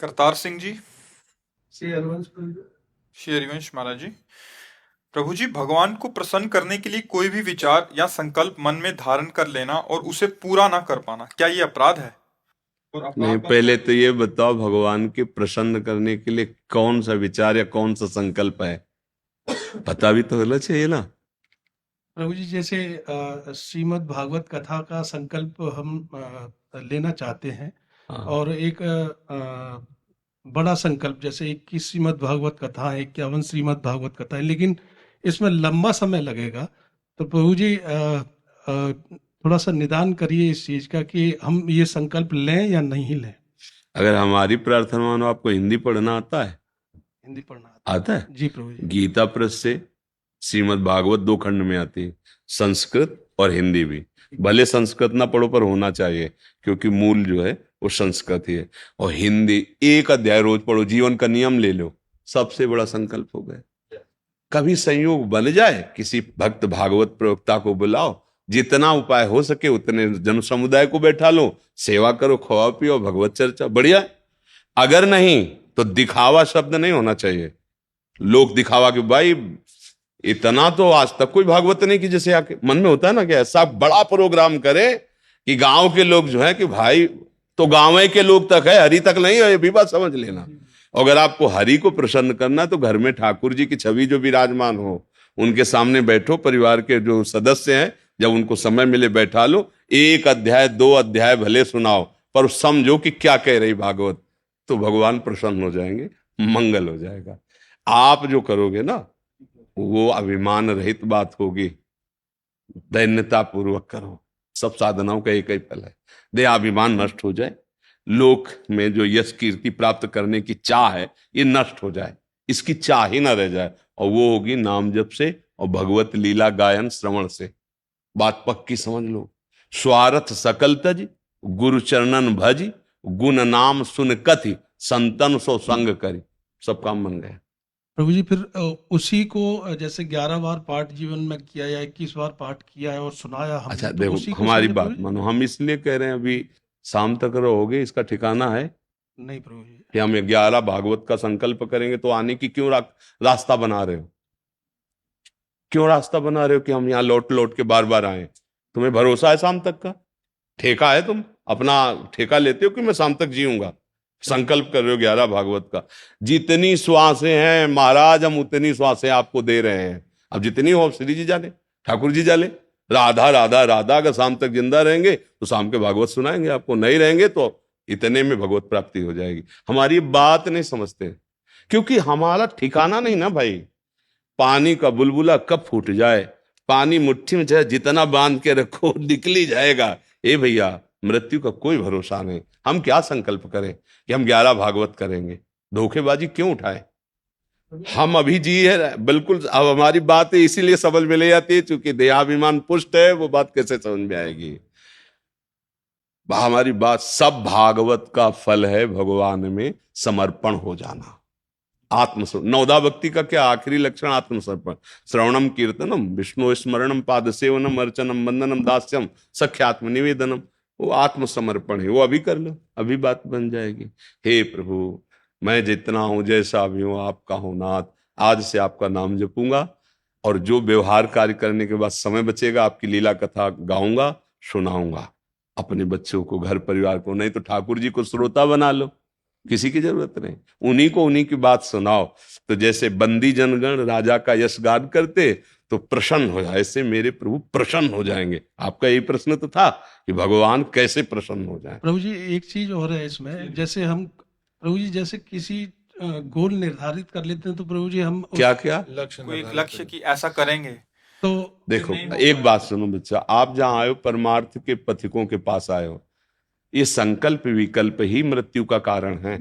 करतार सिंह जी। श्री हरिवंश श्री हरिवंश महाराज जी। प्रभु जी, भगवान को प्रसन्न करने के लिए कोई भी विचार या संकल्प मन में धारण कर लेना और उसे पूरा ना कर पाना, क्या ये अपराध है? और नहीं, अपराध पहले तो ये बताओ भगवान के प्रसन्न करने के लिए कौन सा विचार या कौन सा संकल्प है, पता भी तो होना चाहिए ना। प्रभु जी, जैसे श्रीमद् भागवत कथा का संकल्प हम लेना चाहते हैं हाँ। और एक बड़ा संकल्प, जैसे 21 श्रीमद् भागवत कथा है, 51 श्रीमद् भागवत कथा है, लेकिन इसमें लंबा समय लगेगा। तो प्रभु जी थोड़ा सा निदान करिए इस चीज का कि हम ये संकल्प लें या नहीं लें। अगर हमारी प्रार्थना मानो, आपको हिंदी पढ़ना आता है? हिंदी पढ़ना आता है जी प्रभु जी। गीता प्रेस से श्रीमद् भागवत 2 खंड में आती है, संस्कृत और हिंदी भी। भले संस्कृत ना पढ़ो पर होना चाहिए, क्योंकि मूल जो है वो संस्कृत ही है। और हिंदी 1 अध्याय रोज पढ़ो, जीवन का नियम ले लो, सबसे बड़ा संकल्प हो गया। कभी संयोग बन जाए, किसी भक्त भागवत प्रवक्ता को बुलाओ, जितना उपाय हो सके उतने जन समुदाय को बैठा लो, सेवा करो, खाओ पियो, भगवत चर्चा, बढ़िया। अगर नहीं तो दिखावा शब्द नहीं होना चाहिए। लोग दिखावा कि भाई इतना तो आज तक कोई भागवत नहीं की, जैसे आके मन में होता है ना कि ऐसा बड़ा प्रोग्राम करे कि गांव के लोग जो है कि भाई तो गांव के लोग तक है, हरि तक नहीं है, ये भी बात समझ लेना। अगर आपको हरि को प्रसन्न करना है तो घर में ठाकुर जी की छवि जो विराजमान हो, उनके सामने बैठो, परिवार के जो सदस्य हैं जब उनको समय मिले बैठा लो, 1 अध्याय 2 अध्याय भले सुनाओ, पर समझो कि क्या कह रही भागवत, तो भगवान प्रसन्न हो जाएंगे, मंगल हो जाएगा। आप जो करोगे ना वो अभिमान रहित बात होगी, दैन्यता पूर्वक करो। सब साधनाओं का एक ही फल है, देहाभिमान नष्ट हो जाए, लोक में जो यश कीर्ति प्राप्त करने की चाह है ये नष्ट हो जाए, इसकी चाह ही ना रह जाए, और वो होगी नाम जप से और भगवत लीला गायन श्रवण से। बात पक्की समझ लो। स्वार्थ सकल तज गुरु चरणन भज, गुण नाम सुन कथि संतन सो संग करी, सब काम बन गया। प्रभु जी, फिर उसी को जैसे 11 बार पाठ जीवन में किया या 21 बार पाठ किया है और सुनाया हमने, अच्छा तो देखो, उसी को हमारी समझे बात प्रभु जी? मानो, हम इसलिए कह रहे हैं अभी शाम तक रहोगे, इसका ठिकाना है नहीं प्रभु जी। कि हम 11 भागवत का संकल्प करेंगे, तो आने की क्यों रास्ता बना रहे हो? क्यों रास्ता बना रहे हो कि हम यहाँ लौट लौट के बार बार आए? तुम्हें भरोसा है शाम तक का? ठेका है, तुम अपना ठेका लेते हो कि मैं शाम तक जीऊंगा? संकल्प कर रहे हो 11 भागवत का। जितनी श्वासें हैं महाराज, हम उतनी श्वासें आपको दे रहे हैं। अब जितनी हो श्री जी जाने, ठाकुर जी जाने। राधा राधा राधा, अगर शाम तक जिंदा रहेंगे तो शाम के भागवत सुनाएंगे आपको, नहीं रहेंगे तो इतने में भगवत प्राप्ति हो जाएगी। हमारी बात नहीं समझते, क्योंकि हमारा ठिकाना नहीं ना भाई। पानी का बुलबुला कब फूट जाए, पानी मुट्ठी में चाहे जितना बांध के रखो निकल ही जाएगा। ए भैया, मृत्यु का कोई भरोसा नहीं। हम क्या संकल्प करें कि हम 11 भागवत करेंगे? धोखेबाजी क्यों उठाए? हम अभी जी है बिल्कुल। अब हमारी बात इसीलिए समझ में ले जाती है चूंकि देहाभिमान पुष्ट है, वो बात कैसे समझ में आएगी? हमारी बात, सब भागवत का फल है भगवान में समर्पण हो जाना। आत्मसमर्पण, नवदा भक्ति का क्या आखिरी लक्षण? आत्मसमर्पण। श्रवणम कीर्तनम विष्णु स्मरणम पाद सेवनम अर्चनम वंदनम दास्यम सख्यात्म निवेदनम, वो आत्मसमर्पण है। वो अभी कर लो, अभी बात बन जाएगी। हे प्रभु, मैं जितना हूं, जैसा भी हूं, आपका हूं नाथ। आज से आपका नाम जपूंगा, और जो व्यवहार कार्य करने के बाद समय बचेगा आपकी लीला कथा गाऊंगा, सुनाऊंगा अपने बच्चों को, घर परिवार को। नहीं तो ठाकुर जी को श्रोता बना लो, किसी की जरूरत नहीं, उन्हीं को उन्हीं की बात सुनाओ। तो जैसे बंदी जनगण राजा का यश गान करते तो प्रसन्न हो जाए, ऐसे मेरे प्रभु प्रसन्न हो जाएंगे। आपका यही प्रश्न तो था कि भगवान कैसे प्रसन्न हो जाए। प्रभु जी, एक चीज और है इसमें, जैसे हम प्रभु जी जैसे किसी गोल निर्धारित कर लेते हैं, तो प्रभु जी हम क्या क्या कोई एक लक्ष्य की ऐसा करेंगे तो देखो, एक बात सुनो बच्चा, आप जहां आए हो परमार्थ के पथिकों के पास आए हो। ये संकल्प विकल्प ही मृत्यु का कारण है।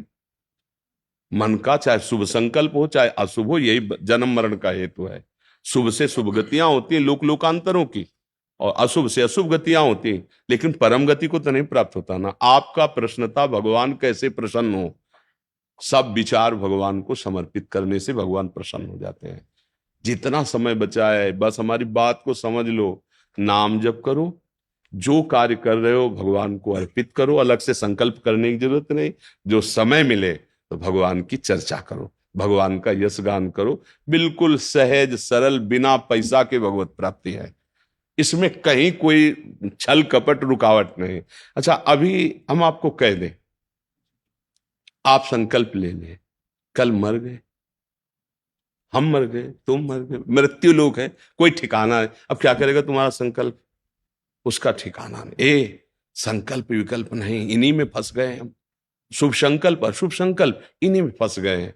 मन का चाहे शुभ संकल्प हो चाहे अशुभ हो, यही जन्म मरण का हेतु है। शुभ से शुभ गतियां होती हैं लोक लोकांतरों की, और अशुभ से अशुभ गतियां होती हैं, लेकिन परम गति को तो नहीं प्राप्त होता ना। आपका प्रश्न था भगवान कैसे प्रसन्न हो। सब विचार भगवान को समर्पित करने से भगवान प्रसन्न हो जाते हैं। जितना समय बचा है बस हमारी बात को समझ लो। नाम जप करो, जो कार्य कर रहे हो भगवान को अर्पित करो, अलग से संकल्प करने की जरूरत नहीं। जो समय मिले तो भगवान की चर्चा करो, भगवान का यश गान करो। बिल्कुल सहज सरल, बिना पैसा के भगवत प्राप्ति है, इसमें कहीं कोई छल कपट रुकावट नहीं। अच्छा, अभी हम आपको कह दें, आप संकल्प ले लें, कल मर गए, हम मर गए, तुम मर गए, मृत्यु लोक है, कोई ठिकाना है, अब क्या करेगा तुम्हारा संकल्प? उसका ठिकाना नहीं। संकल्प विकल्प नहीं, इन्हीं में फंस गए हम। शुभ संकल्प अशुभ संकल्प, इन्हीं में फंस गए हैं।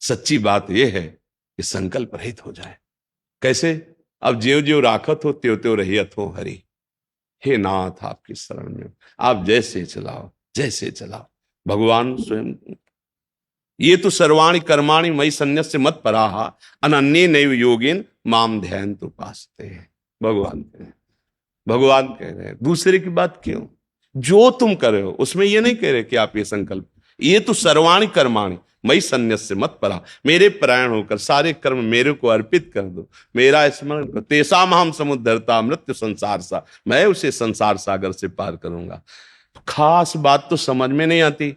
सच्ची बात यह है कि संकल्प रहित हो जाए। कैसे? अब ज्यों ज्यों राखत हो त्यों त्यों रहियत हो हरि। हे नाथ, आपकी शरण में आप जैसे चलाओ, जैसे चलाओ। भगवान स्वयं, ये तो सर्वाणि कर्माणि मयि सन्न्यस्य मत पराहा अनन्ये नैव योगेन माम ध्यान तो उपासते हैं। भगवान कह रहे हैं, भगवान कह रहे हैं, दूसरे की बात क्यों? जो तुम कर रहे हो उसमें ये नहीं कह रहे कि आप ये संकल्प, ये तो सर्वाणि कर्माणि मयि सन्न्यस्य मत परा, मेरे परायण होकर सारे कर्म मेरे को अर्पित कर दो, मेरा स्मरण करो। तेसाम हम समुद्धरता मृत्यु संसार सा, मैं उसे संसार सागर से पार करूंगा। खास बात तो समझ में नहीं आती,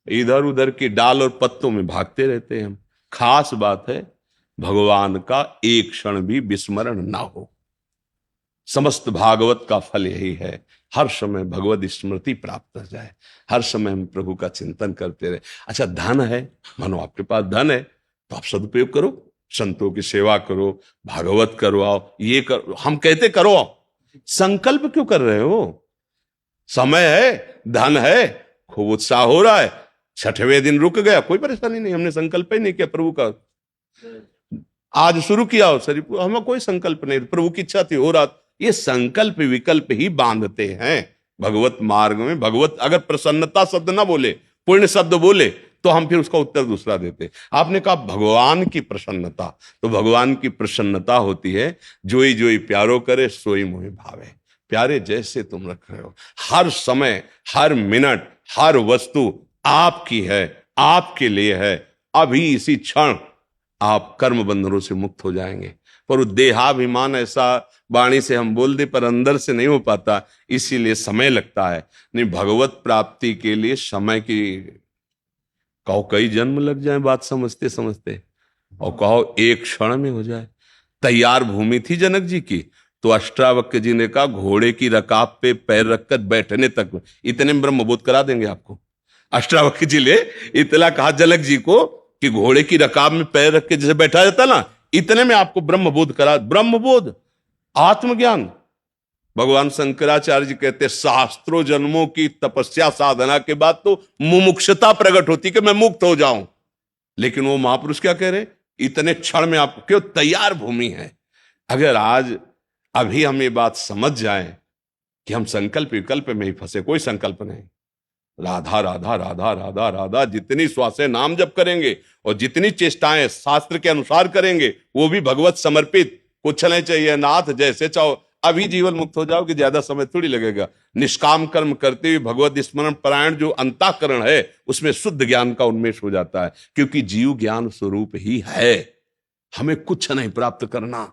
इधर उधर की डाल और पत्तों में भागते रहते हैं हम। खास बात है भगवान का एक क्षण भी विस्मरण ना हो। समस्त भागवत का फल यही है, हर समय भगवत स्मृति प्राप्त हो जाए, हर समय हम प्रभु का चिंतन करते रहे। अच्छा, धन है, मानो आपके पास धन है तो आप सदुपयोग करो, संतों की सेवा करो, भागवत करवाओ, ये करो, हम कहते करो। संकल्प क्यों कर रहे हो? समय है, धन है, खूब उत्साह हो रहा है, 6वें दिन रुक गया, कोई परेशानी नहीं, हमने संकल्प ही नहीं किया प्रभु का। आज शुरू किया हो सर, हमें कोई संकल्प नहीं, प्रभु की इच्छा थी, हो रहा। ये संकल्प विकल्प ही बांधते हैं भगवत मार्ग में। भगवत अगर प्रसन्नता शब्द ना बोले, पुण्य शब्द बोले, तो हम फिर उसका उत्तर दूसरा देते। आपने कहा भगवान की प्रसन्नता, तो भगवान की प्रसन्नता होती है जोई जोई प्यारो करे सोई मोहि भावे। प्यारे, जैसे तुम रख रहे हो, हर समय, हर मिनट, हर वस्तु आपकी है, आपके लिए है। अभी इसी क्षण आप कर्म बंधनों से मुक्त हो जाएंगे। पर देहाभिमान ऐसा वाणी से हम बोल दे पर अंदर से नहीं हो पाता, इसीलिए समय लगता है। नहीं, भगवत प्राप्ति के लिए समय की, कहो कई जन्म लग जाए बात समझते समझते, और कहो एक क्षण में हो जाए। तैयार भूमि थी जनक जी की, तो अष्टावक्र जी ने कहा घोड़े की रकाब पे पैर रखकर बैठने तक इतने में ब्रह्मबोध करा देंगे आपको। अष्टावक्र जी ने इतना कहा जनक जी को कि घोड़े की रकाब में पैर रख के जैसे बैठा जाता ना, इतने में आपको ब्रह्मबोध करा। ब्रह्मबोध, आत्मज्ञान। भगवान शंकराचार्य जी कहते शास्त्रों जन्मों की तपस्या साधना के बाद तो मुमुक्षुता प्रकट होती कि मैं मुक्त हो जाऊं। लेकिन वो महापुरुष क्या कह रहे? इतने क्षण में आपको क्यों तैयार भूमि है। अगर आज अभी हम ये बात समझ जाएं कि हम संकल्प विकल्प में ही फंसे, कोई संकल्प नहीं, राधा राधा राधा राधा राधा, जितनी श्वासें नाम जप करेंगे और जितनी चेष्टाएं शास्त्र के अनुसार करेंगे, वो भी भगवत समर्पित, कुछ नहीं चाहिए नाथ, जैसे चाहो। अभी जीवन मुक्त हो जाओ कि ज्यादा समय थोड़ी लगेगा। निष्काम कर्म करते हुए भगवत स्मरण परायण जो अंतःकरण है, उसमें शुद्ध ज्ञान का उन्मेष हो जाता है, क्योंकि जीव ज्ञान स्वरूप ही है। हमें कुछ नहीं प्राप्त करना,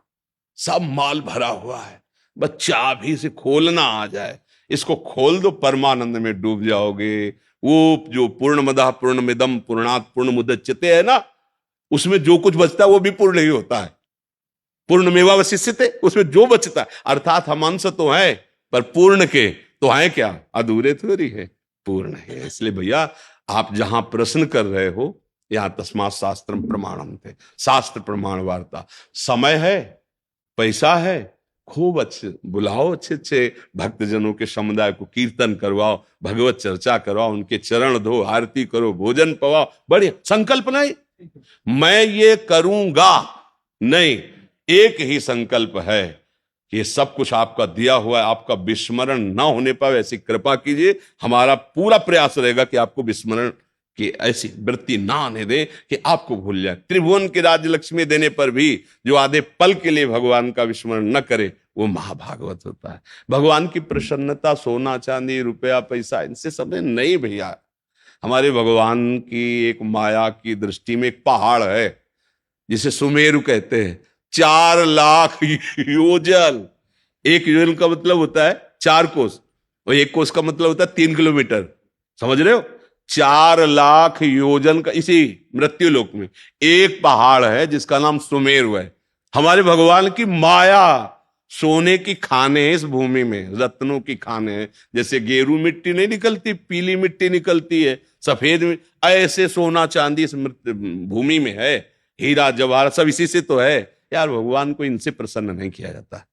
सब माल भरा हुआ है, बस चाबी से खोलना आ जाए, इसको खोल दो, परमानंद में डूब जाओगे। वो जो पूर्णमदः पूर्णमिदं पूर्णात् पूर्णमुदच्यते है ना, उसमें जो कुछ बचता है वो भी पूर्ण ही होता है। पूर्णमेवावशिष्यते, उसमें जो बचता है, अर्थात हम अंश तो है पर पूर्ण के तो है क्या, अधूरे थोड़ी है, पूर्ण है। इसलिए भैया, आप जहां प्रश्न कर रहे हो, यहां तस्मात् शास्त्रम प्रमाणम थे, शास्त्र प्रमाण वार्ता। समय है, पैसा है, खूब अच्छे बुलाओ, अच्छे अच्छे भक्तजनों के समुदाय को कीर्तन करवाओ, भगवत चर्चा करवाओ, उनके चरण धो, आरती करो, भोजन पवाओ, बढ़िया। संकल्प नहीं मैं ये करूंगा, नहीं, एक ही संकल्प है कि ये सब कुछ आपका दिया हुआ है, आपका विस्मरण ना होने पाए ऐसी कृपा कीजिए। हमारा पूरा प्रयास रहेगा कि आपको विस्मरण कि ऐसी वृत्ति ना आने दे कि आपको भूल जाए। त्रिभुवन की राज्य लक्ष्मी देने पर भी जो आधे पल के लिए भगवान का विस्मरण न करे, वो महाभागवत होता है। भगवान की प्रसन्नता सोना चांदी रुपया पैसा इनसे सब नहीं भैया। हमारे भगवान की एक माया की दृष्टि में एक पहाड़ है जिसे सुमेरु कहते हैं, 4 लाख योजन। एक योजन का मतलब होता है 4 कोस, और 1 कोस का मतलब होता है 3 किलोमीटर, समझ रहे हो? 4 लाख योजन का इसी मृत्युलोक में एक पहाड़ है जिसका नाम सुमेरु है। हमारे भगवान की माया, सोने की खाने हैं इस भूमि में, रत्नों की खाने हैं। जैसे गेरू मिट्टी नहीं निकलती, पीली मिट्टी निकलती है, सफेद ऐसे सोना चांदी इस भूमि में है, हीरा जवाहर सब इसी से तो है। यार भगवान को इनसे प्रसन्न नहीं किया जाता।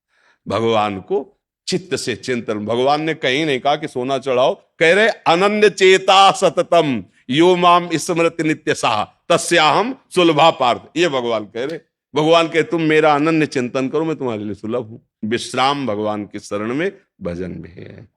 भगवान को चित्त से चिंतन, भगवान ने कहीं नहीं कहा कि सोना चढ़ाओ, कह रहे अनन्य चेता सततम यो माम स्मृति नित्य साह तस्याहम सुलभा पार्थ। ये भगवान कह रहे। भगवान कहे तुम मेरा अनन्य चिंतन करो, मैं तुम्हारे लिए सुलभ हूं। विश्राम भगवान की शरण में, भजन में है।